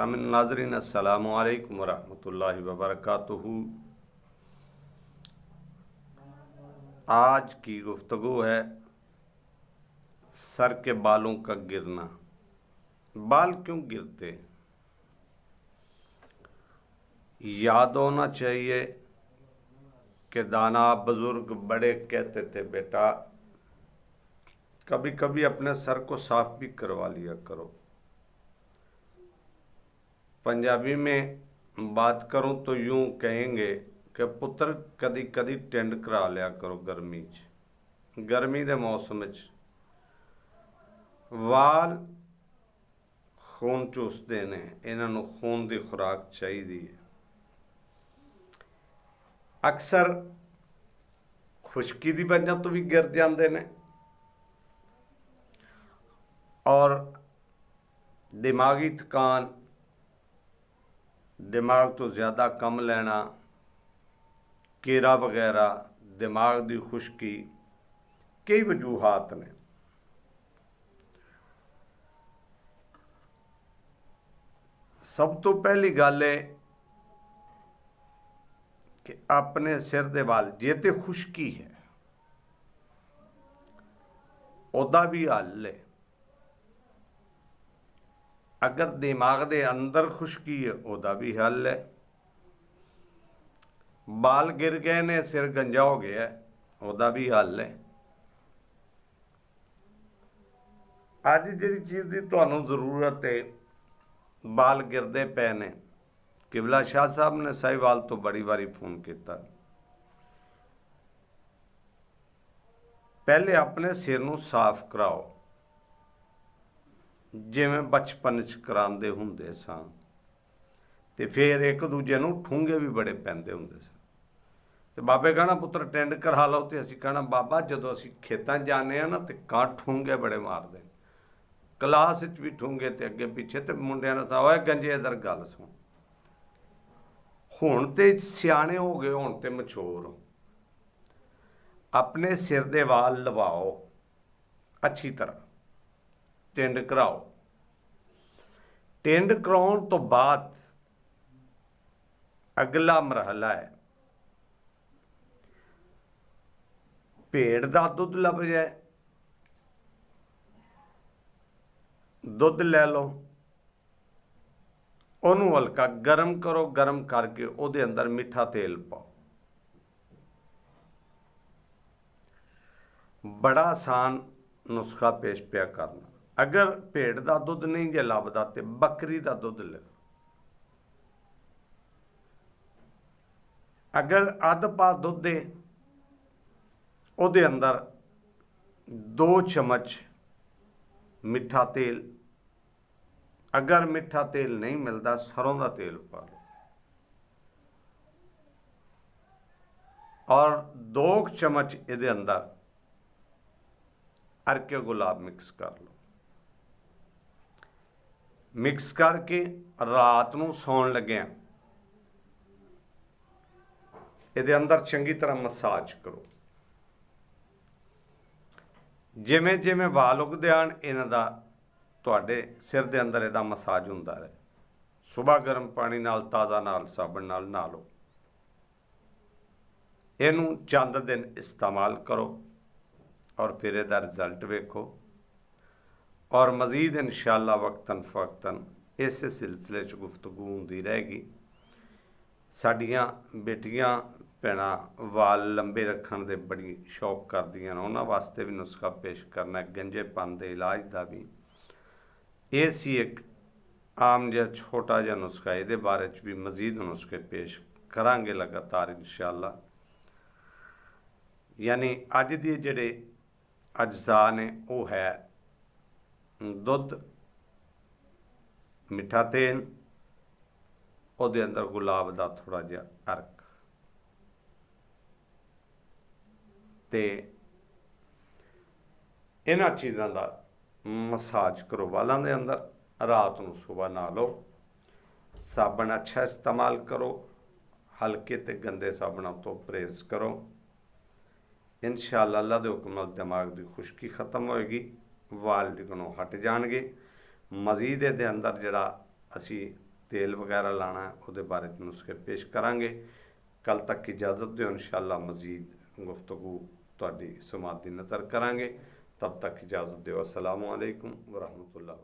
सामिन नाज़रीन अस्सलामु अलैकुम वरहमतुल्लाहि वबरकातुहू। आज की गुफ्तगू है सर के बालों का गिरना। बाल क्यों गिरते? याद होना चाहिए कि दाना बुजुर्ग बड़े कहते थे, बेटा कभी कभी अपने सर को साफ भी करवा लिया करो। पंजाबी में बात करूं तो यूं कहेंगे कि पुत्र कदी कदी टिंड करा लिया करो। गर्मी के मौसम वाल खून चूसते ने, इन्हों खून की खुराक चाहिए। अक्सर खुश्की की वजह तो भी गिर जाते ने और दिमागी थकान, दिमाग तो ज़्यादा कम लेना, कीड़ा वगैरह, दिमाग की खुश्की, कई वजूहात ने। सब तो पहली गल है कि अपने सिर दे वाल जे ते खुश्की है उदा भी हल है। अगर दिमाग दे अंदर खुश्की है उदा भी हल है। बाल गिर गए ने, सिर गंजा हो गया, उदा भी हल है। अज जी चीज़ की तुहानू जरूरत है, बाल गिरते पे ने। किबला शाह साहब ने साहिवाल तो बड़ी बारी फोन किया। पहले अपने सिर नू साफ कराओ जिवें बचपन च करांदे हुंदे सन, ते फिर एक दूजे नू ठूंगे भी बड़े पैंदे हुंदे सन। ते बाबे कहना पुत्र टिंड करा लो, तो असीं कहना बाबा जदों असीं खेतां जाने ना तो कां ठूंगे बड़े मारदे, क्लास भी ठूंगे ते अगे पिछे। ते मुंडियां ने ओए गंजे इधर गल सुन, हुण ते सियाणे हो गए, हुण ते मछोर हो। अपने सिर दे वाल लवाओ अच्छी तरह, टिंड कराओ। टिंड कराउण तो बाद अगला मरहला है भेड़ का दुध लभ जाए, दुध लै लो, उन्होंने हल्का गर्म करो, गर्म करके उहदे अंदर मिठा तेल पाओ। बड़ा आसान नुस्खा पेश पिया करना। अगर भेड़ का दुध नहीं जे लभदा तो बकरी का दुध ले। अगर अध पा दुध है उहदे अंदर 2 चम्मच मिठा तेल, अगर मिठा तेल नहीं मिलता सरों का तेल पा लो, और 2 चम्मच इहदे अंदर अरके गुलाब मिक्स कर लो। मिक्स करके रात नूं सौण लग्या इहदे अंदर चंगी तरह मसाज करो। जिमें जिमें वाल उगदे आन इन्हां दा तुहाडे सिर दे अंदर इहदा मसाज हुंदा रहे। सुबह गर्म पानी नाल, ताज़ा नाल, साबण नाल नहा लो। इनू चंद दिन इस्तेमाल करो और फिर इहदा रिजल्ट वेखो। और मज़ीद इंशाअल्लाह वक्तन फ़वक्तन इस सिलसिले च गुफ्तगू होंदी रहेगी। साडियां बेटियां भैणां वाल लंबे रखण दे बड़ी शौक करदियां ने, उन्हां वास्ते भी नुस्खा पेश करना, गंजेपन दे इलाज का भी। ये सी एक आम जिहा छोटा जिहा नुस्खा, ये बारे च भी मज़ीद नुस्खे पेश करांगे लगातार इंशाअल्लाह। यानी अज दे जिहड़े अज्जा ने वो है दुध, मिठा तेल, उहदे अंदर गुलाब का थोड़ा जिहा अर्क, ते इन्हां चीज़ों का मसाज करो वालों के अंदर। रात को सुबह नहा लो, साबण अच्छा इस्तेमाल करो, हल्के ते गंदे साबणों तो परहेज करो। इंशाअल्लाह अल्लाह दे हुक्म नाल दिमाग की खुश्की खत्म होएगी, वाल डिगणों हट जाएंगे। मज़ीद इहदे अंदर जिहड़ा असी तेल वगैरह लाना है उहदे बारे च नुस्खे पेश करांगे। कल तक इजाज़त दो, इंशाअल्लाह मज़ीद गुफ्तगू तुहाडी समात दी नज़र करांगे। तब तक इजाज़त दो। अस्सलामु अलैकुम व रहमतुल्लाह।